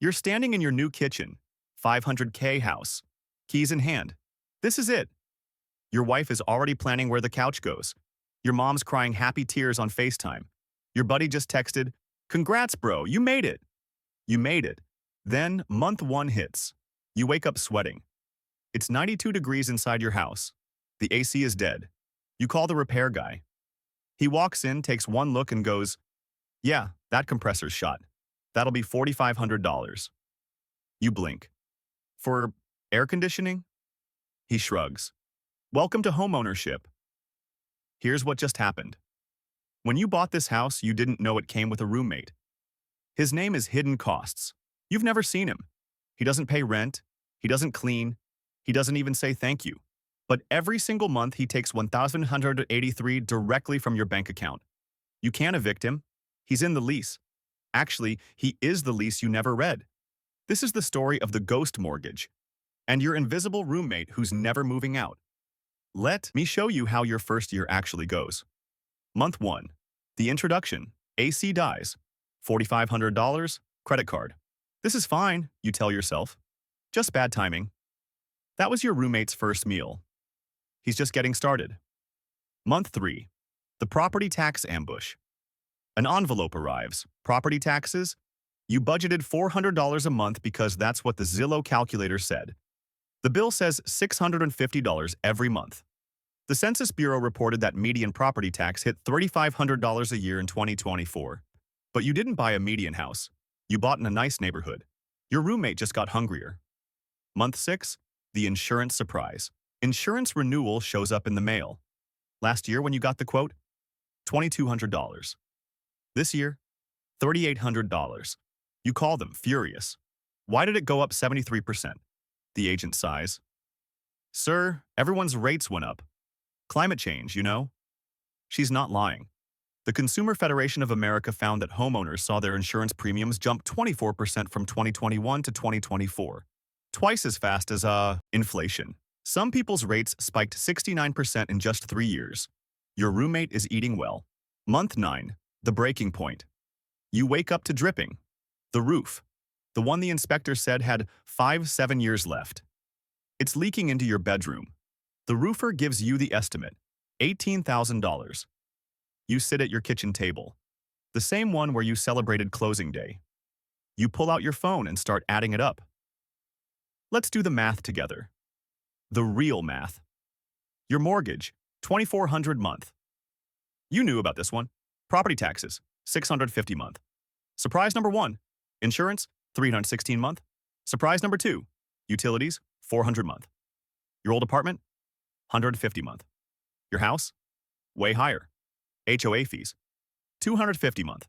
You're standing in your new kitchen, 500K house, keys in hand. This is it. Your wife is already planning where the couch goes. Your mom's crying happy tears on FaceTime. Your buddy just texted, "Congrats, bro, you made it." You made it. Then month one hits. You wake up sweating. It's 92 degrees inside your house. The AC is dead. You call the repair guy. He walks in, takes one look, and goes, "Yeah, that compressor's shot. That'll be $4,500. You blink. "For air conditioning?" He shrugs. "Welcome to homeownership." Here's what just happened. When you bought this house, you didn't know it came with a roommate. His name is Hidden Costs. You've never seen him. He doesn't pay rent. He doesn't clean. He doesn't even say thank you. But every single month, he takes $1,183 directly from your bank account. You can't evict him. He's in the lease. Actually, he is the lease you never read. This is the story of the ghost mortgage and your invisible roommate who's never moving out. Let me show you how your first year actually goes. Month 1. The introduction. AC dies. $4,500. Credit card. This is fine, you tell yourself. Just bad timing. That was your roommate's first meal. He's just getting started. Month 3. The property tax ambush. An envelope arrives. Property taxes? You budgeted $400 a month because that's what the Zillow calculator said. The bill says $650 every month. The Census Bureau reported that median property tax hit $3,500 a year in 2024. But you didn't buy a median house. You bought in a nice neighborhood. Your roommate just got hungrier. Month 6. The insurance surprise. Insurance renewal shows up in the mail. Last year when you got the quote, $2,200. This year, $3,800. You call them, furious. Why did it go up 73%? The agent sighs. Sir, everyone's rates went up. Climate change, you know? She's not lying. The Consumer Federation of America found that homeowners saw their insurance premiums jump 24% from 2021 to 2024. Twice as fast as, inflation. Some people's rates spiked 69% in just 3 years. Your roommate is eating well. Month 9. The breaking point. You wake up to dripping. The roof. The one the inspector said had 7 years left. It's leaking into your bedroom. The roofer gives you the estimate, $18,000. You sit at your kitchen table, the same one where you celebrated closing day. You pull out your phone and start adding it up. Let's do the math together. The real math. Your mortgage, $2,400 month. You knew about this one. Property taxes, $650 month. Surprise number 1, insurance, $316 month. Surprise number 2, utilities, $400 month. Your old apartment, $150 month. Your house, way higher. HOA fees, $250 month.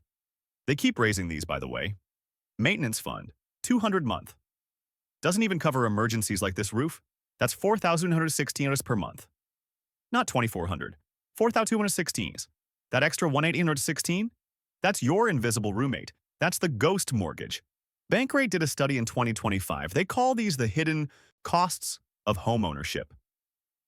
They keep raising these, by the way. Maintenance fund, $200 month. Doesn't even cover emergencies like this roof. That's $4,216 per month. Not $2,400, $4,216. That extra $1,816? That's your invisible roommate. That's the ghost mortgage. Bankrate did a study in 2025. They call these the hidden costs of homeownership.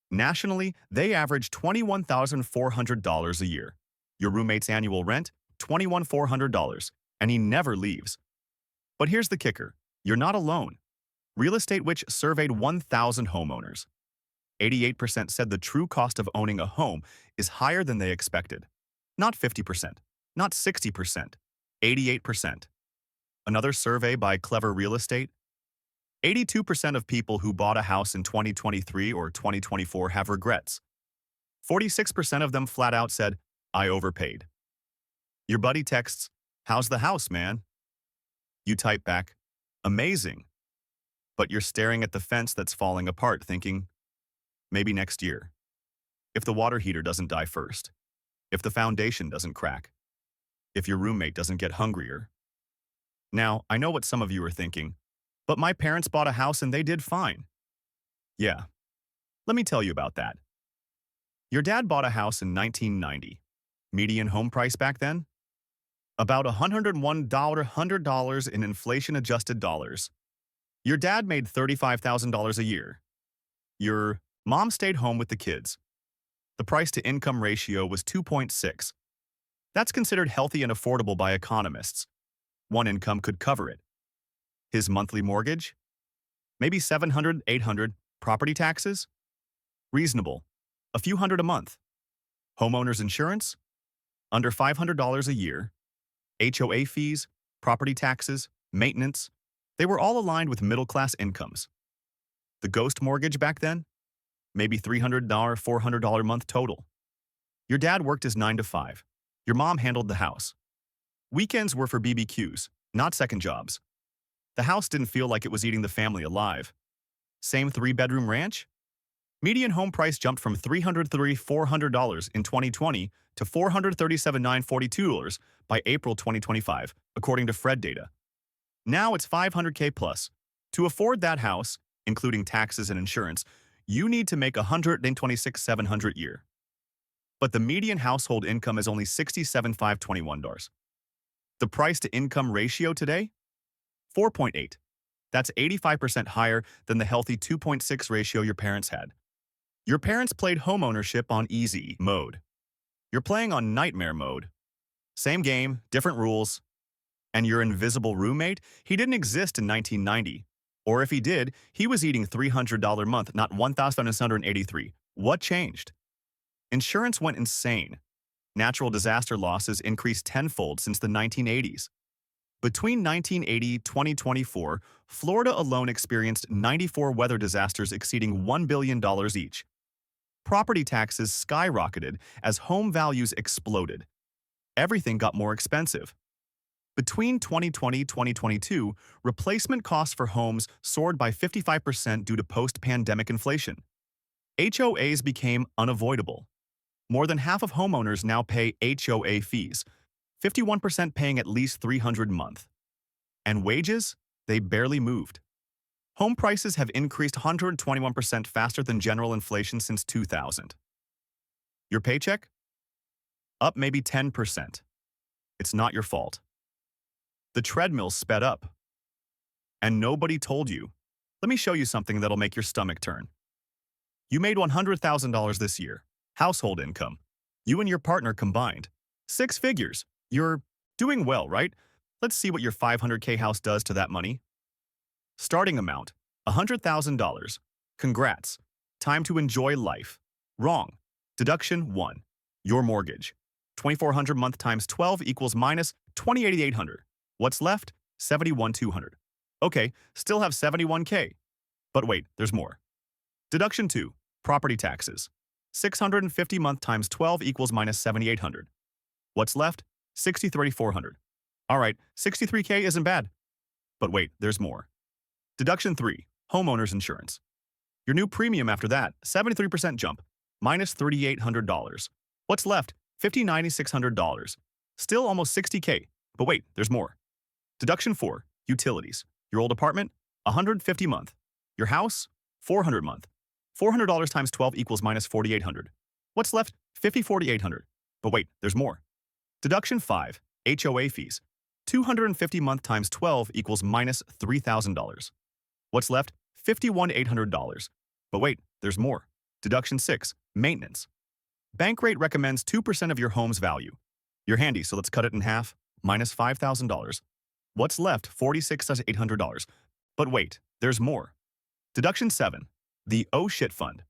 Nationally, they average $21,400 a year. Your roommate's annual rent, $21,400, and he never leaves. But here's the kicker. You're not alone. Real Estate Witch surveyed 1,000 homeowners. 88% said the true cost of owning a home is higher than they expected. Not 50%, not 60%, 88%. Another survey by Clever Real Estate, 82% of people who bought a house in 2023 or 2024 have regrets. 46% of them flat out said, "I overpaid." Your buddy texts, "How's the house, man?" You type back, "Amazing." But you're staring at the fence that's falling apart thinking, maybe next year. If the water heater doesn't die first. If the foundation doesn't crack. If your roommate doesn't get hungrier. Now, I know what some of you are thinking, but my parents bought a house and they did fine. Yeah, let me tell you about that. Your dad bought a house in 1990. Median home price back then? About $101 in inflation-adjusted dollars. Your dad made $35,000 a year. Your mom stayed home with the kids. The price-to-income ratio was 2.6. That's considered healthy and affordable by economists. One income could cover it. His monthly mortgage? Maybe 700, 800. Property taxes? Reasonable. A few hundred a month. Homeowners insurance? Under $500 a year. HOA fees, property taxes, maintenance. They were all aligned with middle-class incomes. The ghost mortgage back then? Maybe $300, $400 a month total. Your dad worked his 9 to 5. Your mom handled the house. Weekends were for BBQs, not second jobs. The house didn't feel like it was eating the family alive. Same 3-bedroom ranch? Median home price jumped from $334,400 in 2020 to $437,942 by April 2025, according to Fred data. Now it's $500K plus. To afford that house, including taxes and insurance, you need to make $126,700 a year. But the median household income is only $67,521. The price-to-income ratio today? 4.8. That's 85% higher than the healthy 2.6 ratio your parents had. Your parents played homeownership on easy mode. You're playing on nightmare mode. Same game, different rules. And your invisible roommate? He didn't exist in 1990. Or if he did, he was eating $300 a month, not $1,783. What changed? Insurance went insane. Natural disaster losses increased tenfold since the 1980s. Between 1980 and 2024, Florida alone experienced 94 weather disasters exceeding $1 billion each. Property taxes skyrocketed as home values exploded. Everything got more expensive. Between 2020 and 2022, replacement costs for homes soared by 55% due to post-pandemic inflation. HOAs became unavoidable. More than half of homeowners now pay HOA fees, 51% paying at least $300 a month. And wages? They barely moved. Home prices have increased 121% faster than general inflation since 2000. Your paycheck? Up maybe 10%. It's not your fault. The treadmill sped up. And nobody told you. Let me show you something that'll make your stomach turn. You made $100,000 this year. Household income. You and your partner combined. 6 figures. You're doing well, right? Let's see what your $500K house does to that money. Starting amount, $100,000. Congrats. Time to enjoy life. Wrong. Deduction 1. Your mortgage. $2,400 month times 12 equals minus $28,800. What's left? $71,200. Okay, still have $71K. But wait, there's more. Deduction 2. Property taxes. $650 month times 12 equals minus $7,800. What's left? $63,400. All right, $63K isn't bad. But wait, there's more. Deduction 3. Homeowners insurance. Your new premium after that, 73% jump, minus $3,800. What's left? $59,600. Still almost $60K. But wait, there's more. Deduction 4. Utilities. Your old apartment, $150 month. Your house, $400 month. $400 times 12 equals minus $4,800. What's left? $54,800. But wait, there's more. Deduction 5. HOA fees. $250 month times 12 equals minus $3,000. What's left? $51,800. But wait, there's more. Deduction 6. Maintenance. Bank rate recommends 2% of your home's value. You're handy, so let's cut it in half. Minus $5,000. What's left? $46,800. But wait, there's more. Deduction 7. The oh shit fund.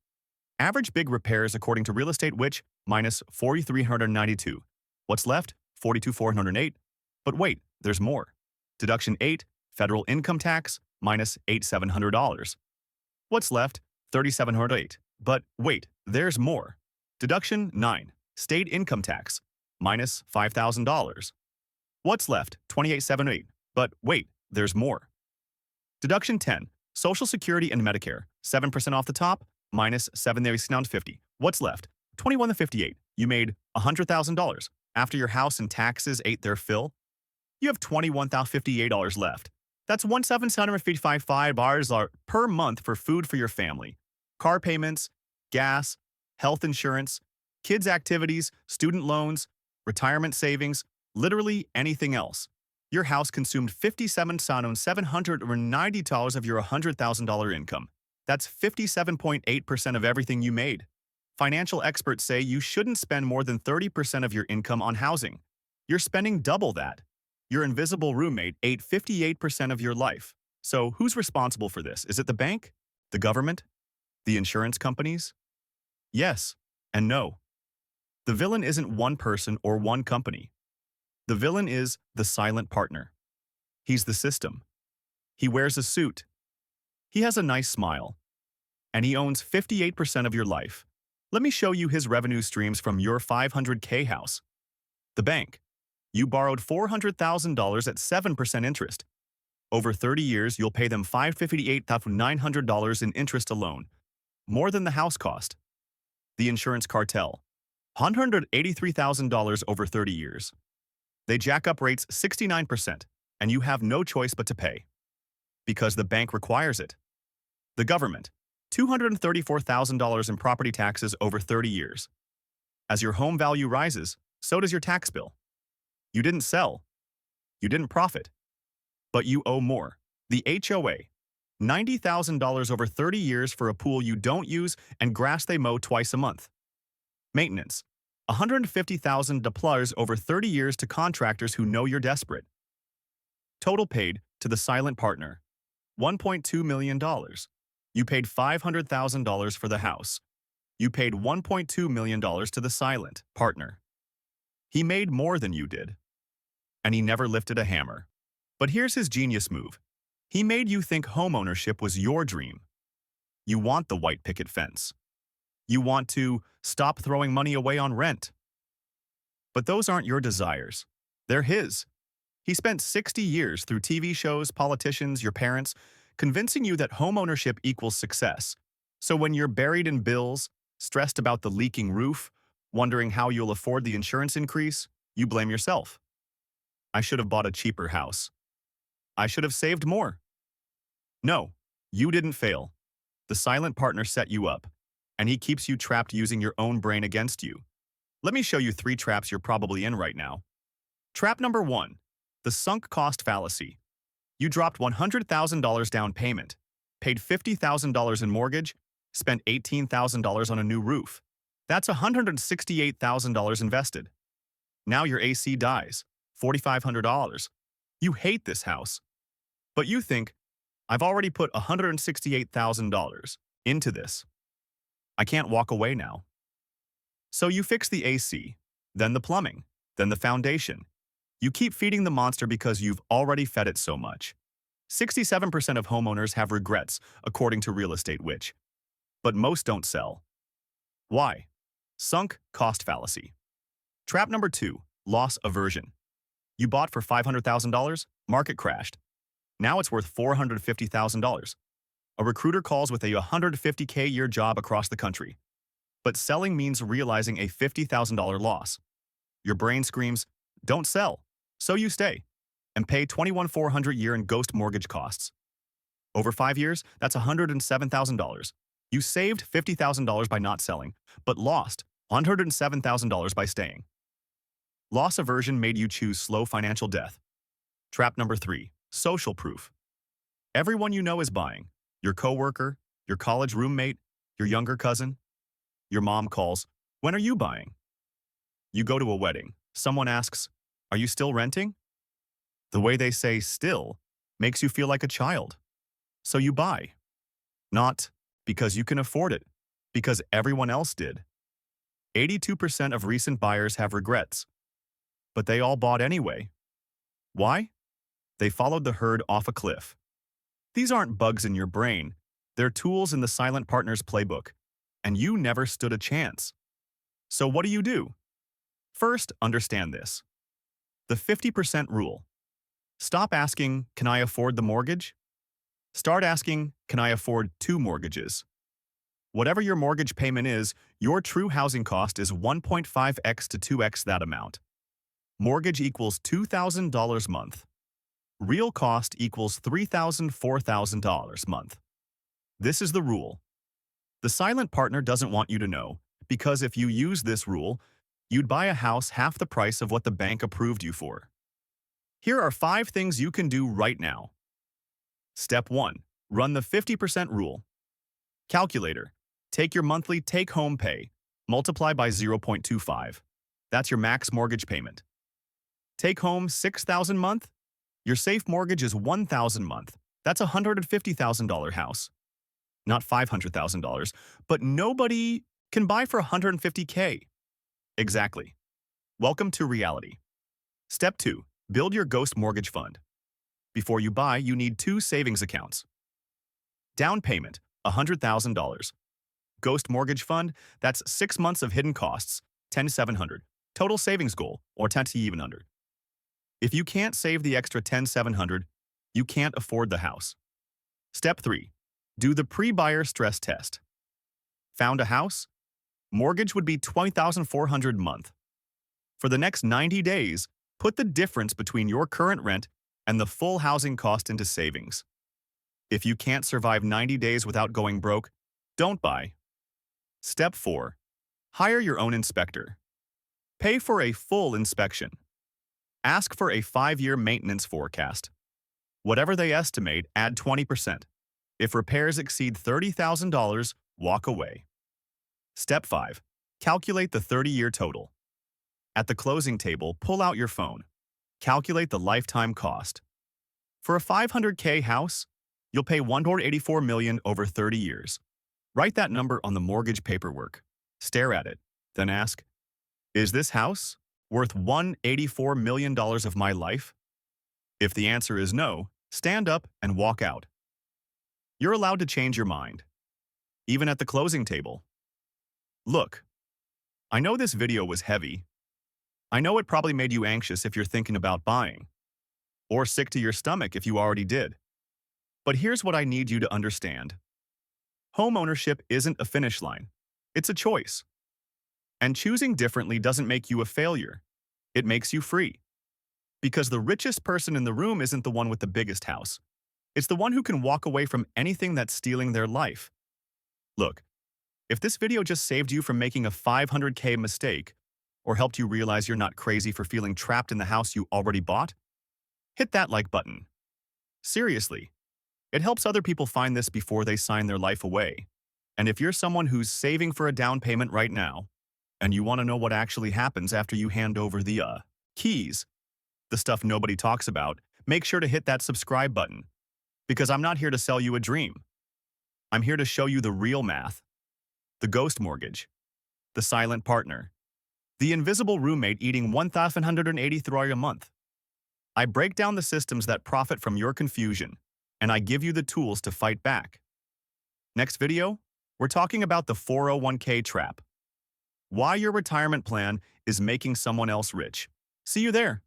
Average big repairs according to Real Estate Witch, minus $4,392. What's left? $42,408. But wait, there's more. Deduction 8. Federal income tax, minus $8,700. What's left? $3,708. But wait, there's more. Deduction 9. State income tax, minus $5,000. What's left? $28,708. But wait, there's more. Deduction 10. Social Security and Medicare, 7% off the top, minus $7,950. What's left? $21,058. You made $100,000. After your house and taxes ate their fill, you have $21,058 left. That's $1,755 per month for food for your family, car payments, gas, health insurance, kids' activities, student loans, retirement savings, literally anything else. Your house consumed $57,790 of your $100,000 income. That's 57.8% of everything you made. Financial experts say you shouldn't spend more than 30% of your income on housing. You're spending double that. Your invisible roommate ate 58% of your life. So who's responsible for this? Is it the bank? The government? The insurance companies? Yes and no. The villain isn't one person or one company. The villain is the silent partner. He's the system. He wears a suit. He has a nice smile. And he owns 58% of your life. Let me show you his revenue streams from your 500K house. The bank. You borrowed $400,000 at 7% interest. Over 30 years, you'll pay them $558,900 in interest alone, more than the house cost. The insurance cartel. $183,000 over 30 years. They jack up rates 69%, and you have no choice but to pay. Because the bank requires it. The government. $234,000 in property taxes over 30 years. As your home value rises, so does your tax bill. You didn't sell. You didn't profit. But you owe more. The HOA. $90,000 over 30 years for a pool you don't use and grass they mow twice a month. Maintenance. $150,000 over 30 years to contractors who know you're desperate. Total paid to the silent partner. $1.2 million. You paid $500,000 for the house. You paid $1.2 million to the silent partner. He made more than you did. And he never lifted a hammer. But here's his genius move. He made you think homeownership was your dream. You want the white picket fence. You want to stop throwing money away on rent. But those aren't your desires. They're his. He spent 60 years through TV shows, politicians, your parents, convincing you that homeownership equals success. So when you're buried in bills, stressed about the leaking roof, wondering how you'll afford the insurance increase, you blame yourself. I should have bought a cheaper house. I should have saved more. No, you didn't fail. The silent partner set you up, and he keeps you trapped using your own brain against you. Let me show you 3 traps you're probably in right now. Trap number 1, the sunk cost fallacy. You dropped $100,000 down payment, paid $50,000 in mortgage, spent $18,000 on a new roof. That's $168,000 invested. Now your AC dies, $4,500. You hate this house. But you think, I've already put $168,000 into this. I can't walk away now. So you fix the AC, then the plumbing, then the foundation. You keep feeding the monster because you've already fed it so much. 67% of homeowners have regrets, according to Real Estate Witch. But most don't sell. Why? Sunk cost fallacy. Trap number 2, loss aversion. You bought for $500,000, market crashed. Now it's worth $450,000. A recruiter calls with a $150K year job across the country. But selling means realizing a $50,000 loss. Your brain screams, don't sell. So you stay and pay $21,400 a year in ghost mortgage costs. Over 5 years, that's $107,000. You saved $50,000 by not selling, but lost $107,000 by staying. Loss aversion made you choose slow financial death. Trap number 3, social proof. Everyone you know is buying. Your coworker, your college roommate, your younger cousin. Your mom calls, when are you buying? You go to a wedding. Someone asks, are you still renting? The way they say still makes you feel like a child. So you buy. Not because you can afford it, because everyone else did. 82% of recent buyers have regrets. But they all bought anyway. Why? They followed the herd off a cliff. These aren't bugs in your brain. They're tools in the silent partner's playbook. And you never stood a chance. So what do? First, understand this. The 50% rule. Stop asking, can I afford the mortgage? Start asking, can I afford 2 mortgages? Whatever your mortgage payment is, your true housing cost is 1.5x to 2x that amount. Mortgage equals $2,000 a month. Real cost equals $3,000, $4,000 a month. This is the rule. The silent partner doesn't want you to know, because if you use this rule, you'd buy a house half the price of what the bank approved you for. Here are 5 things you can do right now. Step 1. Run the 50% rule. Calculator. Take your monthly take-home pay, multiply by 0.25. That's your max mortgage payment. Take home $6,000 a month? Your safe mortgage is $1,000 a month. That's a $150,000 house, not $500,000, but nobody can buy for 150K. Exactly. Welcome to reality. Step 2. Build your ghost mortgage fund. Before you buy, you need 2 savings accounts. Down payment, $100,000. Ghost mortgage fund, that's 6 months of hidden costs, 10,700. Total savings goal, or 10 to even under. If you can't save the extra 10,700, you can't afford the house. Step 3. Do the pre-buyer stress test. Found a house? Mortgage would be $20,400 a month. For the next 90 days, put the difference between your current rent and the full housing cost into savings. If you can't survive 90 days without going broke, don't buy. Step 4. Hire your own inspector. Pay for a full inspection. Ask for a 5-year maintenance forecast. Whatever they estimate, add 20%. If repairs exceed $30,000, walk away. Step 5. Calculate the 30-year total. At the closing table, pull out your phone. Calculate the lifetime cost. For a $500K house, you'll pay $184 million over 30 years. Write that number on the mortgage paperwork. Stare at it, then ask, is this house worth $184 million of my life? If the answer is no, stand up and walk out. You're allowed to change your mind, even at the closing table. Look, I know this video was heavy. I know it probably made you anxious if you're thinking about buying, or sick to your stomach if you already did. But here's what I need you to understand. Homeownership isn't a finish line. It's a choice. And choosing differently doesn't make you a failure. It makes you free. Because the richest person in the room isn't the one with the biggest house. It's the one who can walk away from anything that's stealing their life. Look, if this video just saved you from making a $500K mistake, or helped you realize you're not crazy for feeling trapped in the house you already bought, hit that like button. Seriously, it helps other people find this before they sign their life away. And if you're someone who's saving for a down payment right now, and you want to know what actually happens after you hand over the keys, the stuff nobody talks about, make sure to hit that subscribe button. Because I'm not here to sell you a dream. I'm here to show you the real math. The ghost mortgage. The silent partner. The invisible roommate eating $1,183 a month. I break down the systems that profit from your confusion, and I give you the tools to fight back. Next video, we're talking about the 401k trap. Why your retirement plan is making someone else rich. See you there.